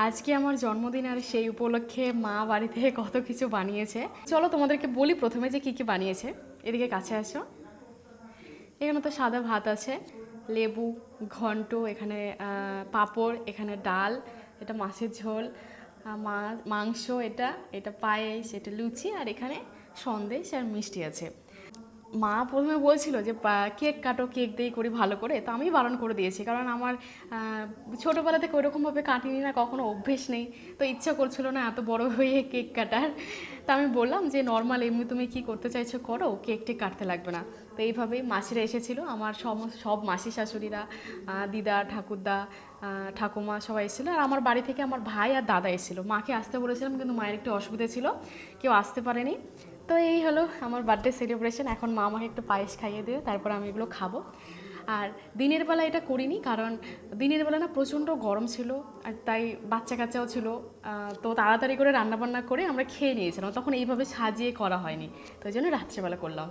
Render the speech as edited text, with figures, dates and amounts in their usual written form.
আজকে আমার জন্মদিন, আর সেই উপলক্ষে মা বাড়ি থেকে কত কিছু বানিয়েছে। চলো তোমাদেরকে বলি প্রথমে যে কী কী বানিয়েছে। এদিকে কাছে আসো। এখানে তো সাদা ভাত আছে, লেবু, ঘন্ট, এখানে পাঁপড়, এখানে ডাল, এটা মাছের ঝোল, মাংস, এটা এটা পায়েস, এটা লুচি, আর এখানে সন্দেশ আর মিষ্টি আছে। মা প্রথমে বলছিল যে কেক কাটো, কেক দিয়ে করি ভালো করে, তো আমি বারণ করে দিয়েছি, কারণ আমার ছোটোবেলা থেকে ওইরকমভাবে কাটিনি না, কখনো অভ্যেস নেই, তো ইচ্ছা করছিল না এত বড় হয়ে কেক কাটার। তা আমি বললাম যে নর্মাল এমনি তুমি কি করতে চাইছো করো, কেক টেক কাটতে লাগবে না। তো এইভাবেই মাসিরা এসেছিলো, আমার সব মাসি শাশুড়িরা, দিদা, ঠাকুরদা, ঠাকুমা সবাই এসেছিলো, আর আমার বাড়ি থেকে আমার ভাই আর দাদা এসেছিলো। মাকে আসতে বলেছিলাম কিন্তু মায়ের একটু অসুবিধা ছিল, কেউ আসতে পারেনি। তো এই হলো আমার বার্থডে সেলিব্রেশন। এখন মা আমাকে একটু পায়েস খাইয়ে দিয়ে তারপর আমি এগুলো খাবো। আর দিনের বেলা এটা করিনি, কারণ দিনের বেলা না প্রচণ্ড গরম ছিল, আর তাই বাচ্চা কাচ্চাও ছিল, তো তাড়াতাড়ি করে রান্নাবান্না করে আমরা খেয়ে নিয়েছিলাম, তখন এইভাবে সাজিয়ে করা হয়নি, তো ওই জন্য রাত্রেবেলা করলাম।